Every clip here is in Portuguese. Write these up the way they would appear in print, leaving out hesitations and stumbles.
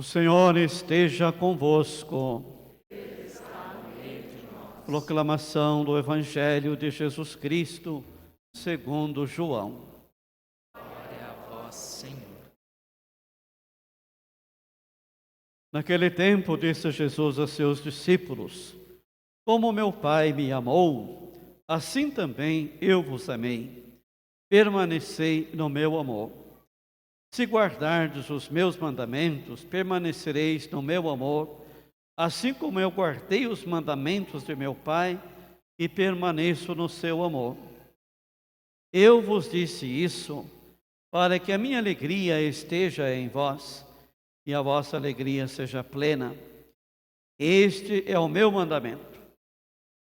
O Senhor esteja convosco. Proclamação do Evangelho de Jesus Cristo, segundo João. Glória a vós, Senhor. Naquele tempo disse Jesus a seus discípulos: Como meu Pai me amou, assim também eu vos amei. Permanecei no meu amor. Se guardardes os meus mandamentos, permanecereis no meu amor, assim como eu guardei os mandamentos de meu Pai e permaneço no seu amor. Eu vos disse isso para que a minha alegria esteja em vós e a vossa alegria seja plena. Este é o meu mandamento: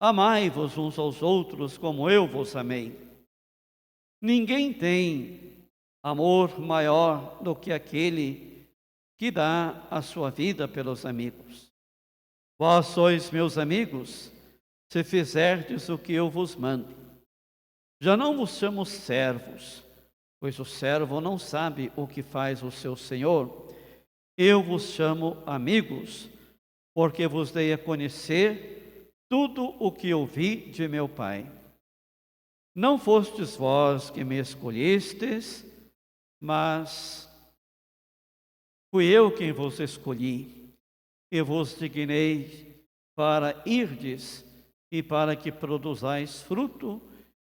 amai-vos uns aos outros como eu vos amei. Ninguém tem amor maior do que aquele que dá a sua vida pelos amigos. Vós sois meus amigos, se fizerdes o que eu vos mando. Já não vos chamo servos, pois o servo não sabe o que faz o seu senhor. Eu vos chamo amigos, porque vos dei a conhecer tudo o que ouvi de meu Pai. Não fostes vós que me escolhestes, mas fui eu quem vos escolhi, e vos dignei para irdes e para que produzais fruto,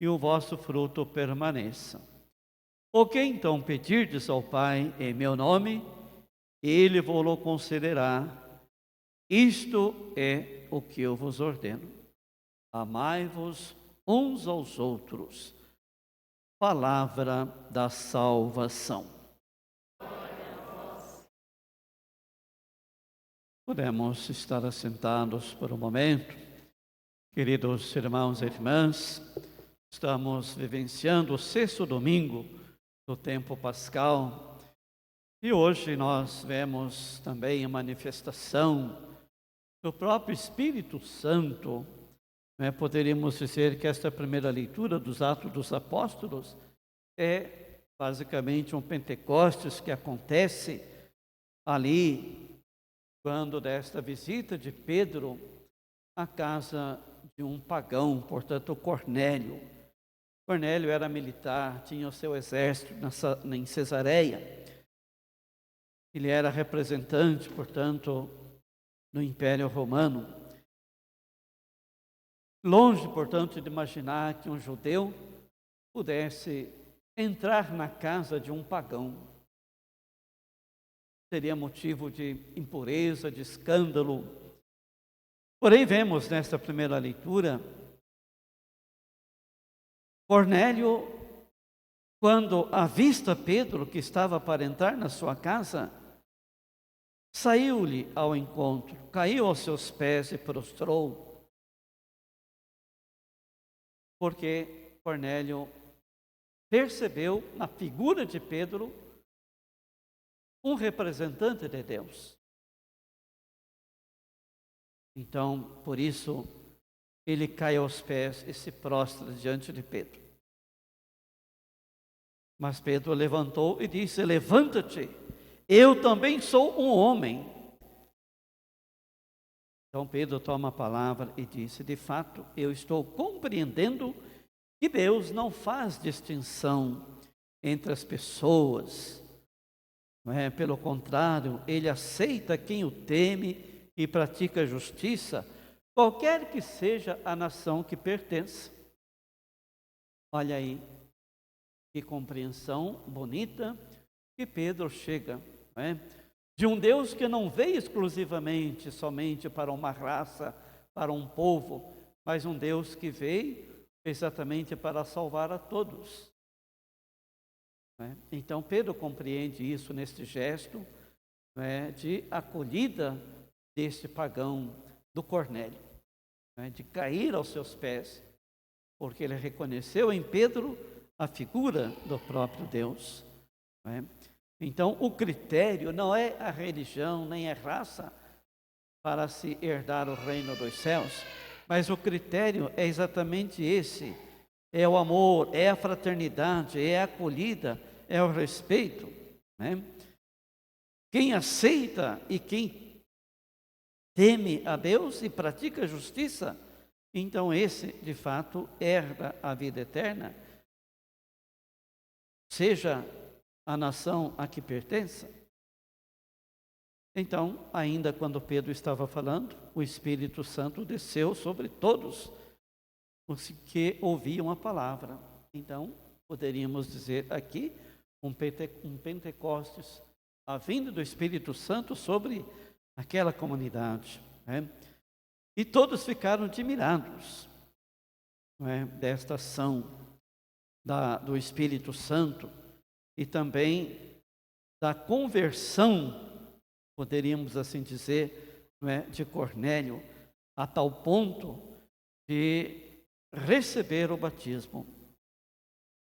e o vosso fruto permaneça. O que então pedirdes ao Pai em meu nome, Ele vos-lo concederá. Isto é o que eu vos ordeno: amai-vos uns aos outros. Palavra da salvação. Podemos estar assentados por um momento. Queridos irmãos e irmãs, estamos vivenciando o 6º domingo do tempo pascal e hoje nós vemos também a manifestação do próprio Espírito Santo. Poderíamos dizer que esta primeira leitura dos Atos dos Apóstolos é basicamente um Pentecostes que acontece ali quando desta visita de Pedro à casa de um pagão, portanto Cornélio. Cornélio era militar, tinha o seu exército em Cesareia. Ele era representante, portanto, no Império Romano. Longe, portanto, de imaginar que um judeu pudesse entrar na casa de um pagão. Seria motivo de impureza, de escândalo. Porém, vemos nesta primeira leitura, Cornélio, quando avista Pedro, que estava para entrar na sua casa, saiu-lhe ao encontro, caiu aos seus pés e prostrou, porque Cornélio percebeu na figura de Pedro um representante de Deus. Então, por isso, ele cai aos pés e se prostra diante de Pedro. Mas Pedro levantou e disse: levanta-te, eu também sou um homem. Então Pedro toma a palavra e disse: de fato, eu estou compreendendo que Deus não faz distinção entre as pessoas. Não é? Pelo contrário, Ele aceita quem o teme e pratica justiça, qualquer que seja a nação que pertence. Olha aí, que compreensão bonita que Pedro chega, não é? De um Deus que não veio exclusivamente, somente para uma raça, para um povo, mas um Deus que veio exatamente para salvar a todos. Então Pedro compreende isso neste gesto de acolhida deste pagão, do Cornélio, de cair aos seus pés, porque ele reconheceu em Pedro a figura do próprio Deus. Então o critério não é a religião nem a raça para se herdar o reino dos céus, mas o critério é exatamente esse: é o amor, é a fraternidade, é a acolhida, é o respeito. Quem aceita e quem teme a Deus e pratica a justiça, então esse, de fato, herda a vida eterna, seja a nação a que pertença. Então, ainda quando Pedro estava falando, o Espírito Santo desceu sobre todos os que ouviam a palavra. Então, poderíamos dizer aqui um Pentecostes, a vinda do Espírito Santo sobre aquela comunidade, né? E todos ficaram admirados, né, desta ação do Espírito Santo e também da conversão, poderíamos assim dizer, né, de Cornélio, a tal ponto de receber o batismo.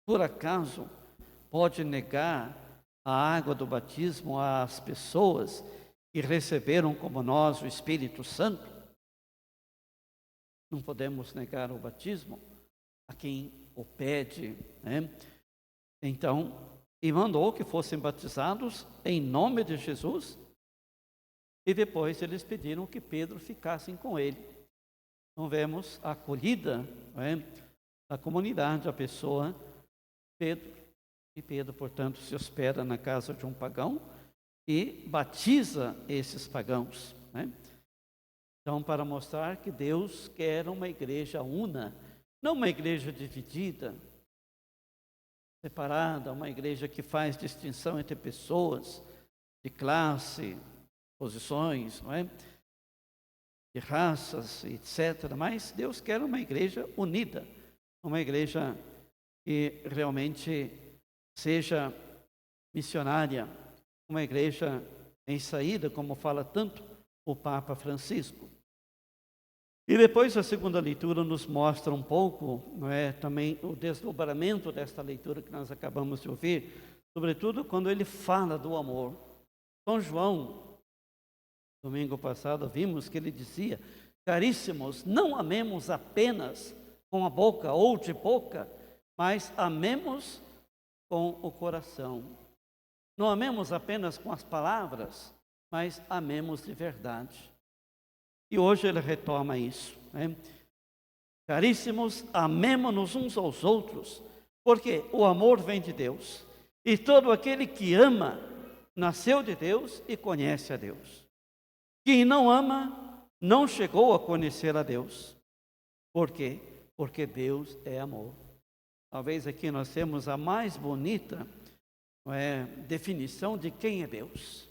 Por acaso pode negar a água do batismo às pessoas que receberam como nós o Espírito Santo? Não podemos negar o batismo a quem o pede, né? Então, e mandou que fossem batizados em nome de Jesus, e depois eles pediram que Pedro ficasse com ele. Então vemos a acolhida, né, da comunidade, a pessoa Pedro, e Pedro, portanto, se hospeda na casa de um pagão e batiza esses pagãos, né? Então, para mostrar que Deus quer uma igreja una, não uma igreja dividida, separada, uma igreja que faz distinção entre pessoas, de classe, posições, não é? De raças, etc. Mas Deus quer uma igreja unida, uma igreja que realmente seja missionária, uma igreja em saída, como fala tanto o Papa Francisco. E depois a segunda leitura nos mostra um pouco, não é, também o desdobramento desta leitura que nós acabamos de ouvir, sobretudo quando ele fala do amor. São João, domingo passado, vimos que ele dizia: caríssimos, não amemos apenas com a boca ou de boca, mas amemos com o coração. Não amemos apenas com as palavras, mas amemos de verdade. E hoje ele retoma isso, né? Caríssimos, amemo-nos uns aos outros, porque o amor vem de Deus. E todo aquele que ama, nasceu de Deus e conhece a Deus. Quem não ama, não chegou a conhecer a Deus. Por quê? Porque Deus é amor. Talvez aqui nós temos a mais bonita, não é, definição de quem é Deus.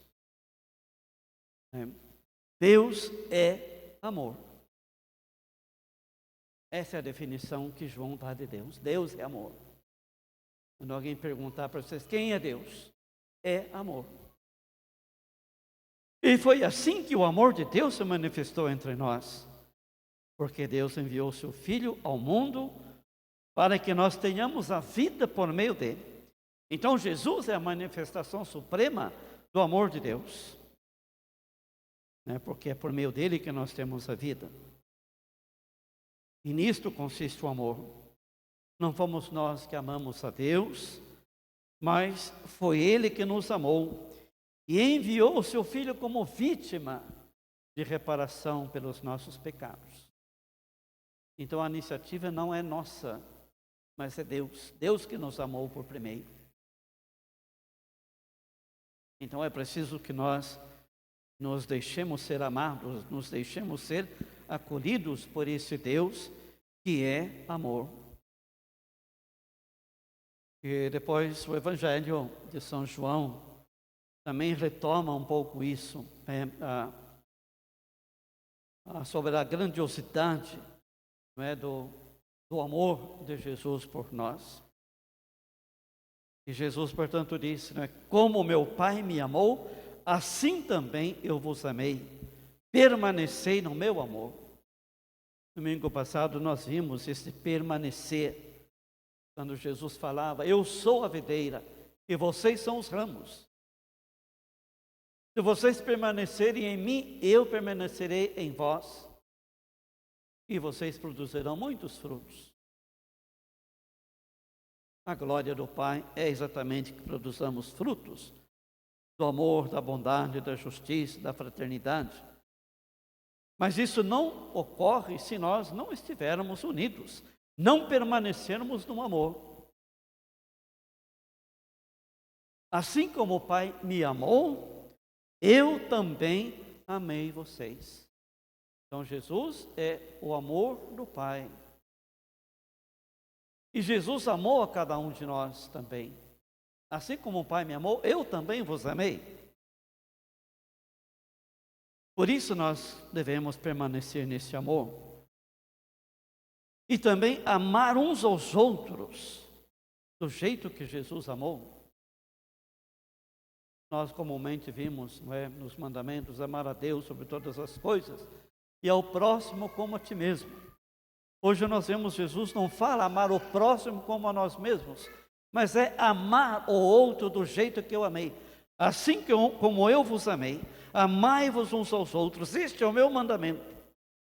Deus é amor. Essa é a definição que João dá de Deus. Deus é amor. Quando alguém perguntar para vocês quem é Deus, é amor. E foi assim que o amor de Deus se manifestou entre nós, porque Deus enviou seu Filho ao mundo para que nós tenhamos a vida por meio dele. Então Jesus é a manifestação suprema do amor de Deus, né? Porque é por meio dele que nós temos a vida. E nisto consiste o amor. Não fomos nós que amamos a Deus, mas foi ele que nos amou e enviou o seu Filho como vítima de reparação pelos nossos pecados. Então a iniciativa não é nossa, mas é Deus. Deus que nos amou por primeiro. Então é preciso que nós nos deixemos ser amados, nos deixemos ser acolhidos por esse Deus que é amor. E depois o Evangelho de São João também retoma um pouco isso, sobre a grandiosidade, não é, do amor de Jesus por nós. E Jesus, portanto, disse, não é, como meu Pai me amou, assim também eu vos amei. Permanecei no meu amor. Domingo passado nós vimos esse permanecer, quando Jesus falava: eu sou a videira e vocês são os ramos. Se vocês permanecerem em mim, eu permanecerei em vós, e vocês produzirão muitos frutos. A glória do Pai é exatamente que produzamos frutos, do amor, da bondade, da justiça, da fraternidade. Mas isso não ocorre se nós não estivermos unidos, não permanecermos no amor. Assim como o Pai me amou, eu também amei vocês. Então Jesus é o amor do Pai. E Jesus amou a cada um de nós também. Assim como o Pai me amou, eu também vos amei. Por isso nós devemos permanecer nesse amor. E também amar uns aos outros, do jeito que Jesus amou. Nós comumente vimos, não é, nos mandamentos, amar a Deus sobre todas as coisas e ao próximo como a ti mesmo. Hoje nós vemos Jesus não fala amar o próximo como a nós mesmos, mas é amar o outro do jeito que eu amei. Assim como eu vos amei, amai-vos uns aos outros. Este é o meu mandamento.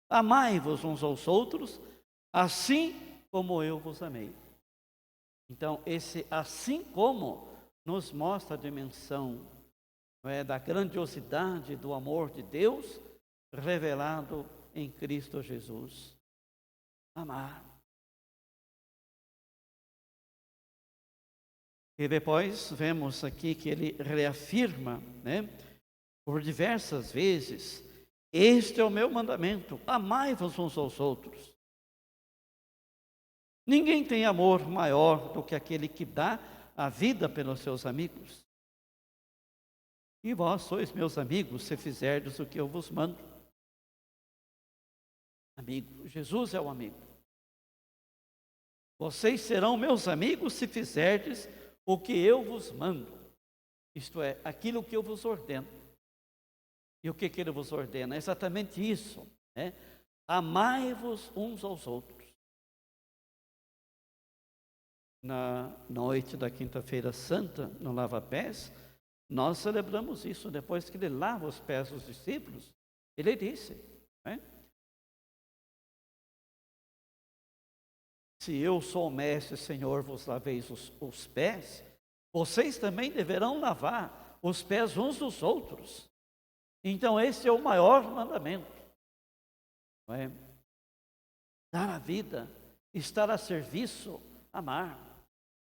Amai-vos uns aos outros, assim como eu vos amei. Então, esse assim como nos mostra a dimensão, não é, da grandiosidade do amor de Deus revelado em Cristo Jesus. Amar. E depois vemos aqui que ele reafirma, né, por diversas vezes, este é o meu mandamento, amai-vos uns aos outros. Ninguém tem amor maior do que aquele que dá a vida pelos seus amigos. E vós sois meus amigos, se fizerdes o que eu vos mando. Amigo, Jesus é o amigo. Vocês serão meus amigos se fizerdes o que eu vos mando. Isto é, aquilo que eu vos ordeno. E o que ele vos ordena? É exatamente isso, né? Amai-vos uns aos outros. Na noite da quinta-feira santa, no lava-pés, nós celebramos isso. Depois que ele lava os pés dos discípulos, ele disse, né? Se eu sou o mestre, Senhor, vos laveis os pés, vocês também deverão lavar os pés uns dos outros. Então esse é o maior mandamento, não é? Dar a vida, estar a serviço, amar.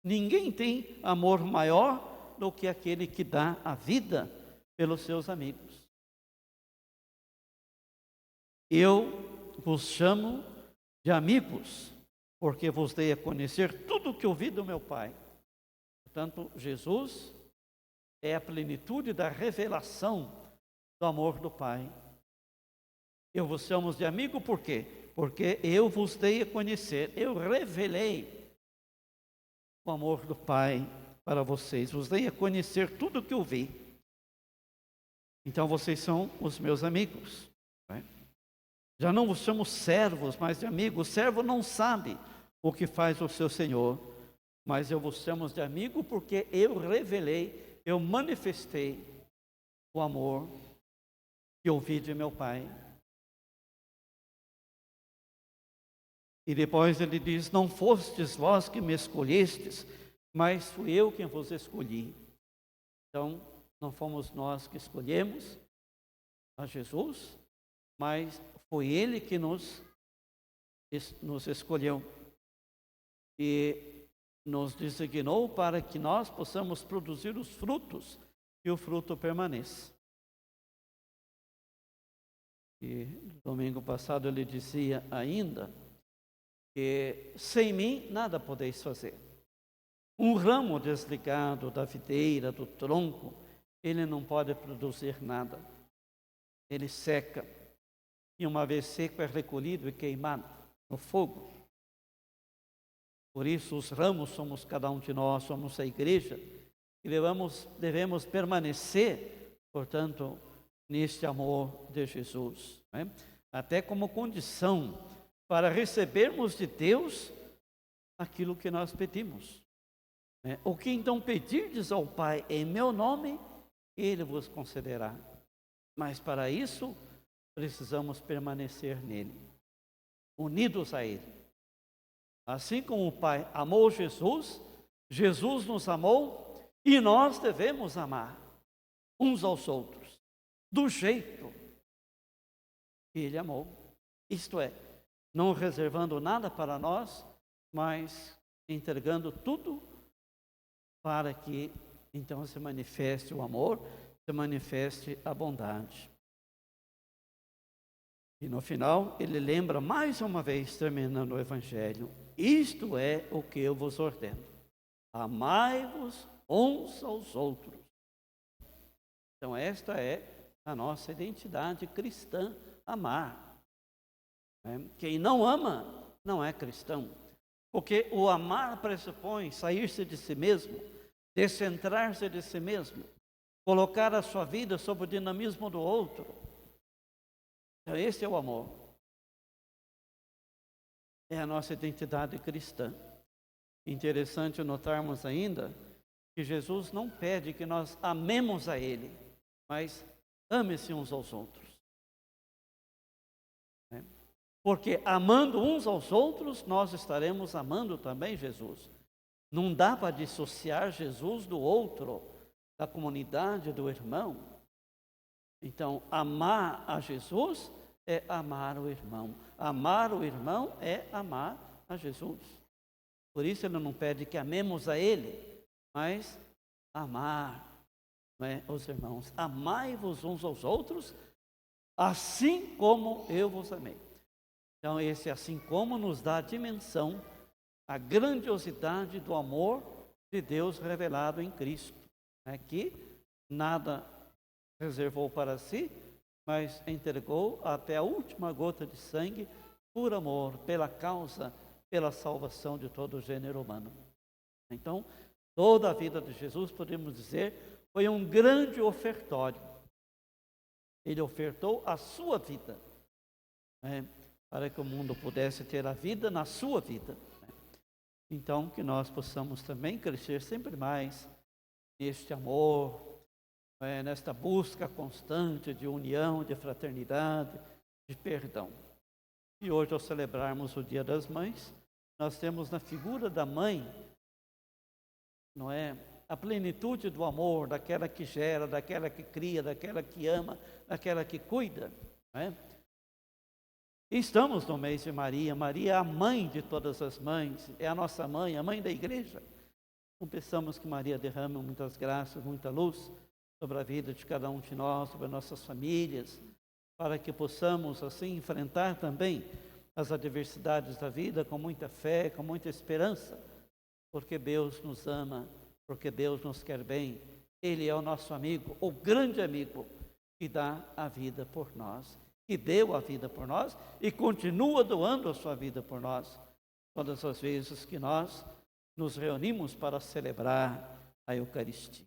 Ninguém tem amor maior do que aquele que dá a vida pelos seus amigos. Eu vos chamo de amigos, porque vos dei a conhecer tudo o que ouvi do meu Pai. Portanto, Jesus é a plenitude da revelação do amor do Pai. Eu vos chamo de amigo por quê? Porque eu vos dei a conhecer, eu revelei o amor do Pai para vocês, vos dei a conhecer tudo o que eu vi. Então vocês são os meus amigos. Não é? Já não vos chamo servos, mas de amigos. O servo não sabe o que faz o seu senhor, mas eu vos chamo de amigo porque eu revelei, eu manifestei o amor que ouvi de meu Pai. E depois ele diz, não fostes vós que me escolhestes, mas fui eu quem vos escolhi. Então, não fomos nós que escolhemos a Jesus, mas foi Ele que nos escolheu e nos designou para que nós possamos produzir os frutos e o fruto permaneça. E domingo passado ele dizia ainda que sem mim nada podeis fazer. Um ramo desligado da videira, do tronco, ele não pode produzir nada. Ele seca. E uma vez seco é recolhido e queimado no fogo. Por isso os ramos somos cada um de nós, somos a igreja. E devemos permanecer, portanto, neste amor de Jesus. Né? Até como condição para recebermos de Deus aquilo que nós pedimos. O que então pedirdes ao Pai em meu nome, Ele vos concederá. Mas para isso, precisamos permanecer nele, unidos a Ele. Assim como o Pai amou Jesus, Jesus nos amou e nós devemos amar. uns aos outros, do jeito que Ele amou. Isto é, não reservando nada para nós, mas entregando tudo para que então se manifeste o amor, se manifeste a bondade. E no final, ele lembra mais uma vez, terminando o Evangelho: isto é o que eu vos ordeno: amai-vos uns aos outros. Então, esta é a nossa identidade cristã, amar. Quem não ama, não é cristão. Porque o amar pressupõe sair-se de si mesmo, descentrar-se de si mesmo, colocar a sua vida sob o dinamismo do outro. Então, esse é o amor. É a nossa identidade cristã. Interessante notarmos ainda que Jesus não pede que nós amemos a Ele, mas ame-se uns aos outros. Porque amando uns aos outros, nós estaremos amando também Jesus. Não dá para dissociar Jesus do outro, da comunidade, do irmão. Então, amar a Jesus é amar o irmão. Amar o irmão é amar a Jesus. Por isso ele não pede que amemos a Ele, mas amar, os irmãos. Amai-vos uns aos outros, assim como eu vos amei. Então, esse assim como nos dá a dimensão, a grandiosidade do amor de Deus revelado em Cristo, que nada reservou para si, mas entregou até a última gota de sangue por amor, pela causa, pela salvação de todo o gênero humano. Então, toda a vida de Jesus, podemos dizer, foi um grande ofertório. Ele ofertou a sua vida, para que o mundo pudesse ter a vida na sua vida. Então, que nós possamos também crescer sempre mais neste amor, nesta busca constante de união, de fraternidade, de perdão. E hoje, ao celebrarmos o Dia das Mães, nós temos na figura da mãe, não é, a plenitude do amor, daquela que gera, daquela que cria, daquela que ama, daquela que cuida, não é? E estamos no mês de Maria. Maria é a mãe de todas as mães, é a nossa mãe, a mãe da igreja. Então, pensamos que Maria derrama muitas graças, muita luz sobre a vida de cada um de nós, sobre nossas famílias, para que possamos assim enfrentar também as adversidades da vida com muita fé, com muita esperança, porque Deus nos ama, porque Deus nos quer bem. Ele é o nosso amigo, o grande amigo, que dá a vida por nós, que deu a vida por nós e continua doando a sua vida por nós, todas as vezes que nós nos reunimos para celebrar a Eucaristia.